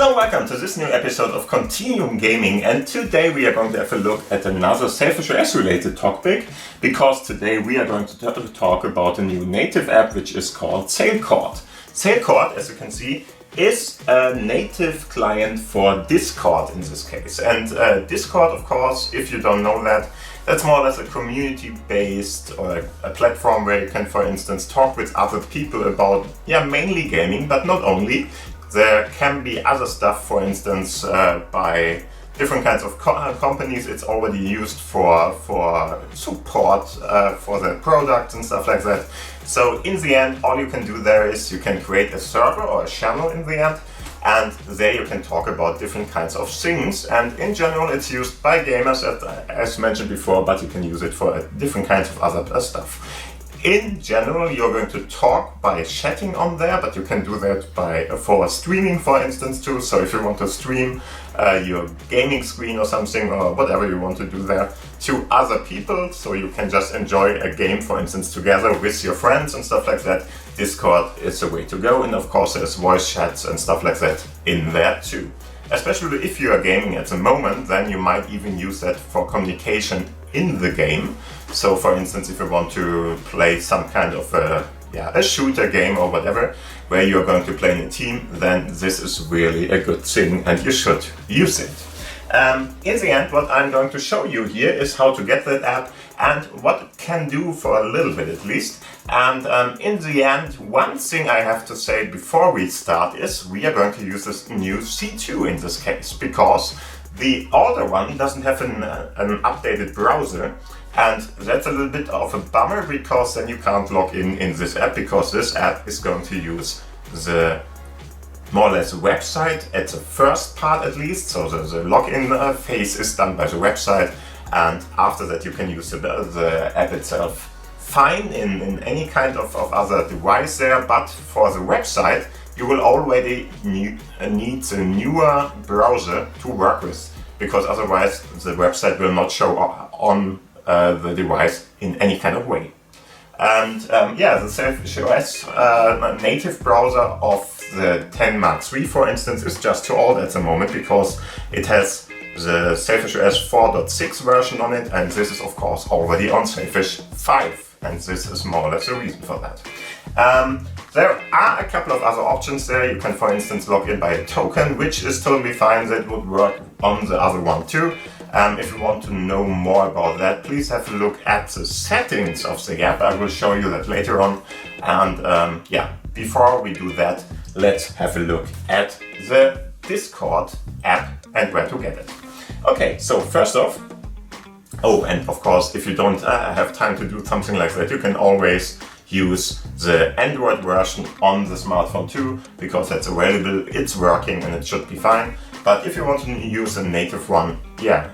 Hello, welcome to this new episode of Continuum Gaming, and today we are going to have a look at another Sailfish OS related topic, because today we are going to talk about a new native app which is called Sailcord. Sailcord, as you can see, is a native client for Discord in this case. And Discord, of course, if you don't know that, that's more or less a community-based or a platform where you can, for instance, talk with other people about, mainly gaming, but not only. There can be other stuff, for instance, by different kinds of companies. It's already used for support for their products and stuff like that. So in the end, all you can do there is you can create a server or a channel in the end, and there you can talk about different kinds of things. And in general, it's used by gamers, as mentioned before, but you can use it for different kinds of other stuff. In general, you're going to talk by chatting on there, but you can do that for streaming, for instance, too. So if you want to stream your gaming screen or something, or whatever you want to do there, to other people, so you can just enjoy a game, for instance, together with your friends and stuff like that, Discord is the way to go. And of course, there's voice chats and stuff like that in there too. Especially if you are gaming at the moment, then you might even use that for communication in the game. So for instance, if you want to play some kind of a shooter game or whatever, where you're going to play in a team, then this is really a good thing and you should use it. In the end, what I'm going to show you here is how to get that app and what it can do for a little bit at least. And in the end, one thing I have to say before we start is we are going to use this new C2 in this case, because the older one doesn't have an updated browser. And that's a little bit of a bummer, because then you can't log in this app, because this app is going to use the more or less website at the first part at least. So the login phase is done by the website, and after that you can use the app itself fine in any kind of other device there. But for the website, you will already need a newer browser to work with, because otherwise the website will not show on the device in any kind of way. And the Sailfish OS native browser of the 10 Mark III, for instance, is just too old at the moment, because it has the Sailfish OS 4.6 version on it, and this is of course already on Sailfish 5, and this is more or less the reason for that. There are a couple of other options there. You can, for instance, log in by a token, which is totally fine. That would work on the other one too. If you want to know more about that, please have a look at the settings of the app. I will show you that later on. And before we do that, let's have a look at the Discord app and where to get it. Okay, so first off, and of course, if you don't have time to do something like that, you can always use the Android version on the smartphone too, because that's available, it's working, and it should be fine. But if you want to use a native one,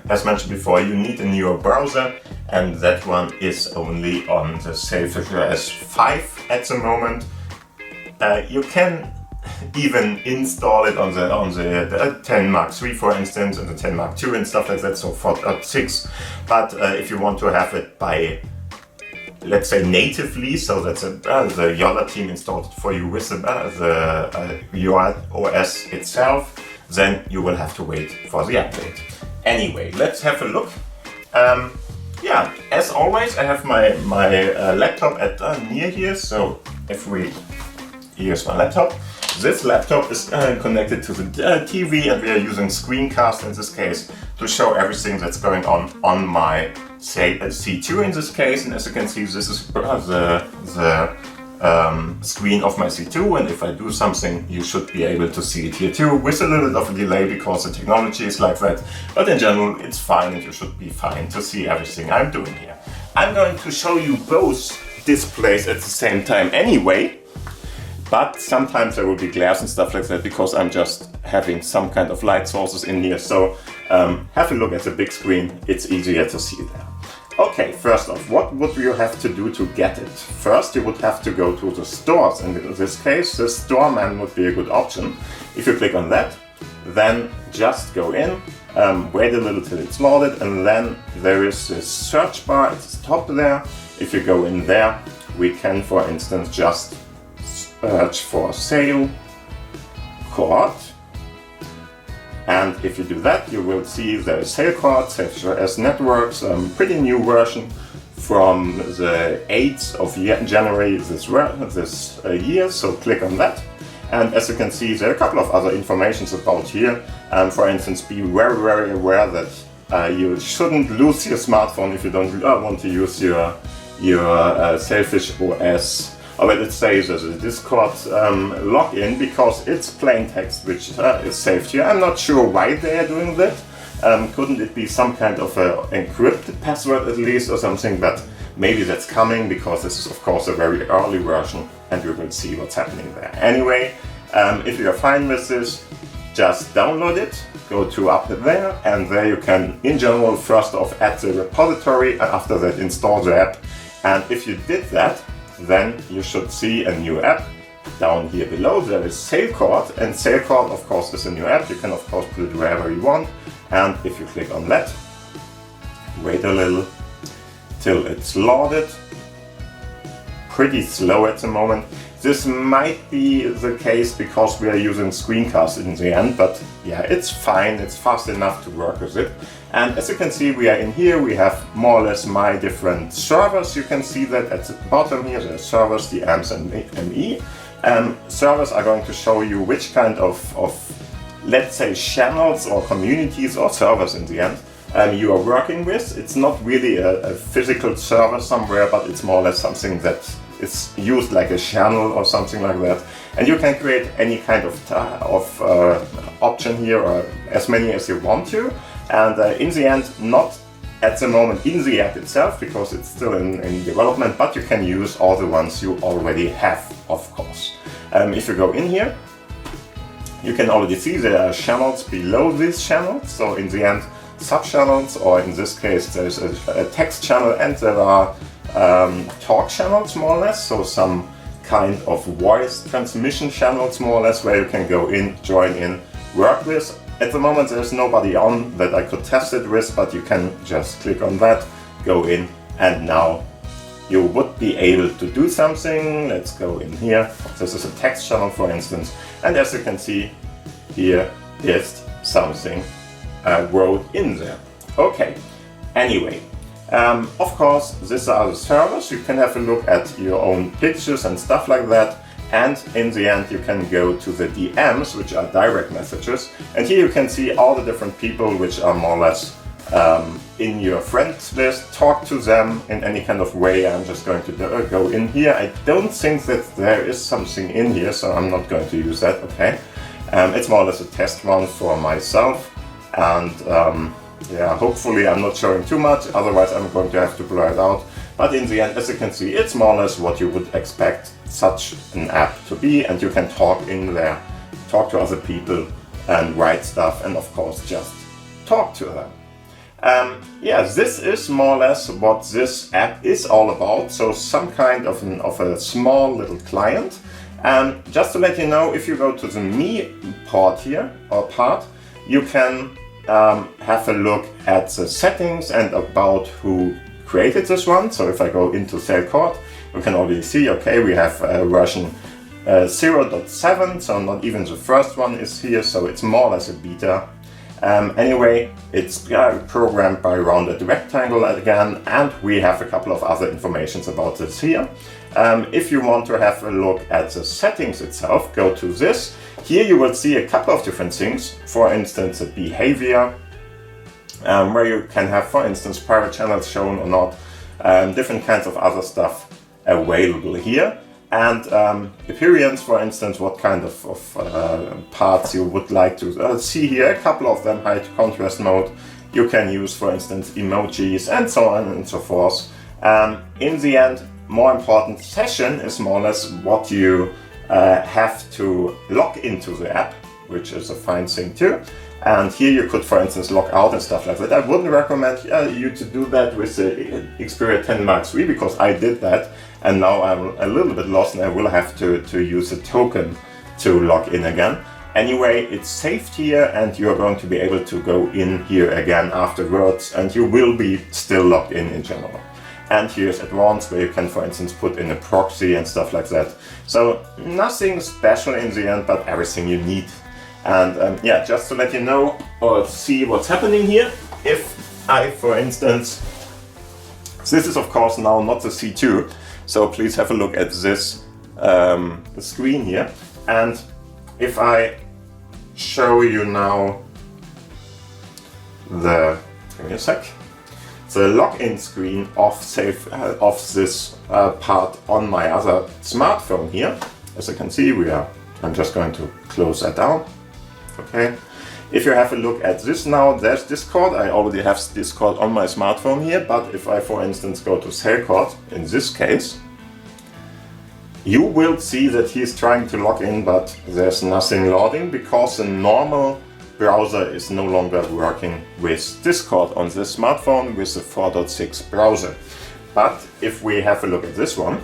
as mentioned before, you need a newer browser, and that one is only on the Sailfish OS 5 at the moment. You can even install it on the 10 Mark III, for instance, and the 10 Mark II and stuff like that, so 4.6. But if you want to have it by, let's say, natively, so that the Jolla team installed it for you with your OS itself, then you will have to wait for the update. Anyway, let's have a look. As always, I have my laptop at near here. So here's my laptop. This laptop is connected to the TV, and we are using Screencast in this case to show everything that's going on my C2 in this case. And as you can see, this is the screen of my C2, and if I do something, you should be able to see it here too, with a little bit of a delay, because the technology is like that. But in general, it's fine, and you should be fine to see everything I'm doing here. I'm going to show you both displays at the same time anyway, but sometimes there will be glares and stuff like that, because I'm just having some kind of light sources in here. So have a look at the big screen, it's easier to see there. Okay, first off, what would you have to do to get it? First, you would have to go to the stores, and in this case, the store man would be a good option. If you click on that, then just go in, wait a little till it's loaded, and then there is this search bar at the top there. If you go in there, we can, for instance, just search for Sailcoard, And if you do that, you will see the Sailcord, Sailfish OS networks, pretty new version from the 8th of January this year, so click on that. And as you can see, there are a couple of other informations about here. For instance, be very, very aware that you shouldn't lose your smartphone if you don't want to use your Sailfish OS, or let's say there's a Discord login, because it's plain text which is saved here. I'm not sure why they are doing that. Couldn't it be some kind of encrypted password at least or something, but maybe that's coming, because this is of course a very early version and we will see what's happening there. Anyway, if you're fine with this, just download it, go to up there, and there you can in general first off add the repository and after that install the app. And if you did that, then you should see a new app. Down here below there is Sailcord, and Sailcord of course is a new app. You can of course put it wherever you want, and if you click on that, wait a little till it's loaded. Pretty slow at the moment. This might be the case because we are using screencast in the end, but yeah, it's fine, it's fast enough to work with it. And as you can see, we are in here, we have more or less my different servers. You can see that at the bottom here, there are servers, DMs and ME. Servers are going to show you which kind of let's say channels or communities or servers in the end you are working with. It's not really a physical server somewhere, but it's more or less something that is used like a channel or something like that. And you can create any kind of option here, or as many as you want to. And in the end, not at the moment in the app itself, because it's still in development, but you can use all the ones you already have, of course. If you go in here, you can already see there are channels below these channels. So in the end, sub-channels, or in this case, there's a text channel, and there are talk channels more or less, so some kind of voice transmission channels more or less, where you can go in, join in, work with. At the moment there's nobody on that I could test it with, but you can just click on that, go in, and now you would be able to do something. Let's go in here. This is a text channel, for instance, and as you can see, here is something I wrote in there. Okay, anyway. Of course, these are the servers. You can have a look at your own pictures and stuff like that. And in the end, you can go to the DMs, which are direct messages. And here you can see all the different people which are more or less in your friends list. Talk to them in any kind of way. I'm just going to go in here. I don't think that there is something in here, so I'm not going to use that. Okay. It's more or less a test one for myself. And yeah, hopefully I'm not showing too much, otherwise I'm going to have to blur it out. But in the end, as you can see, it's more or less what you would expect such an app to be, and you can talk in there, talk to other people and write stuff, and of course just talk to them. Yeah, this is more or less what this app is all about, so some kind of a small little client. Just to let you know, if you go to the Me part here, or part, you can have a look at the settings and about who created this one. So if I go into Sailcord, you can already see, okay, we have version 0.7, so not even the first one is here, so it's more or less a beta. Anyway, it's programmed by rounded rectangle again, and we have a couple of other informations about this here. If you want to have a look at the settings itself, go to this. Here you will see a couple of different things. For instance, the behavior, where you can have, for instance, private channels shown or not, different kinds of other stuff available here. And appearance, for instance, what kind of parts you would like to see here. A couple of them, high contrast mode. You can use, for instance, emojis and so on and so forth. In the end, more important, session is more or less what you have to log into the app, which is a fine thing too. And here you could, for instance, log out and stuff like that. I wouldn't recommend you to do that with the Xperia 10 Mark III, because I did that and now I'm a little bit lost and I will have to use a token to log in again. Anyway, it's saved here and you're going to be able to go in here again afterwards, and you will be still logged in general. And here's advanced, where you can, for instance, put in a proxy and stuff like that. So nothing special in the end, but everything you need. And yeah, just to let you know or see what's happening here, if I, for instance, this is of course now not the C2, so please have a look at this screen here. And if I show you now the, give me a sec, the login screen of this part on my other smartphone here. As you can see, I'm just going to close that down. Okay. If you have a look at this now, there's Discord. I already have Discord on my smartphone here, but if I, for instance, go to Sailcord, in this case, you will see that he's trying to log in, but there's nothing loading because the normal browser is no longer working with Discord on this smartphone with the 4.6 browser. But if we have a look at this one,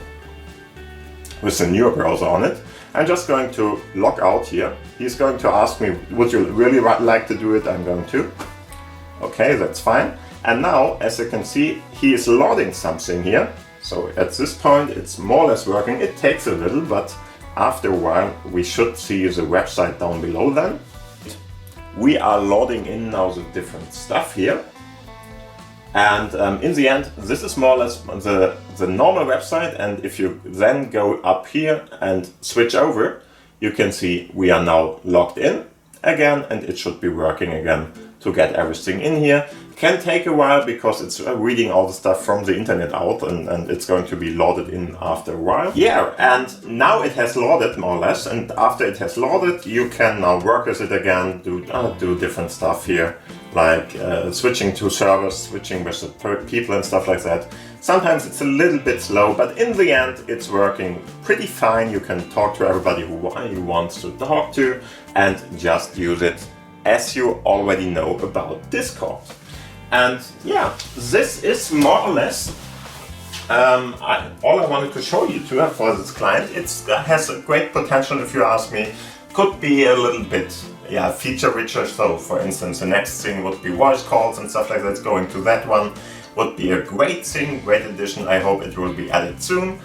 with the newer browser on it, I'm just going to log out here. He's going to ask me, would you really like to do it? I'm going to. Okay, that's fine. And now, as you can see, he is loading something here. So at this point, it's more or less working. It takes a little, but after a while, we should see the website down below then. We are loading in now the different stuff here. And in the end, this is more or less the normal website. And if you then go up here and switch over, you can see we are now logged in again, and it should be working again to get everything in here. Can take a while because it's reading all the stuff from the internet out, and it's going to be loaded in after a while. Yeah, and now it has loaded more or less, and after it has loaded, you can now work with it again, do different stuff here, like switching to servers, switching with the people and stuff like that. Sometimes it's a little bit slow, but in the end it's working pretty fine. You can talk to everybody who you want to talk to and just use it as you already know about Discord. And yeah, this is more or less all I wanted to show you for this client. It has a great potential, if you ask me. Could be a little bit feature richer. So for instance, the next thing would be voice calls and stuff like that. Going to that one would be a great thing, great addition. I hope it will be added soon.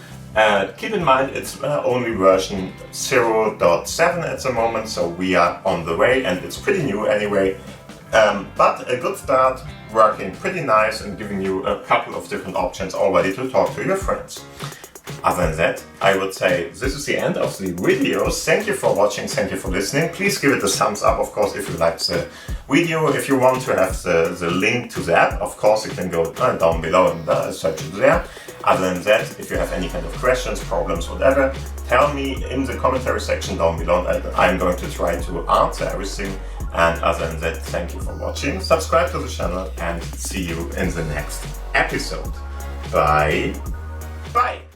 Keep in mind, it's only version 0.7 at the moment, so we are on the way, and it's pretty new anyway. But a good start, working pretty nice and giving you a couple of different options already to talk to your friends. Other than that, I would say this is the end of the video. Thank you for watching, thank you for listening. Please give it a thumbs up, of course, if you liked the video. If you want to have the link to that, of course, you can go down below and search it there. Other than that, if you have any kind of questions, problems, whatever, tell me in the commentary section down below, and I'm going to try to answer everything. And other than that, thank you for watching, subscribe to the channel, and see you in the next episode. Bye. Bye.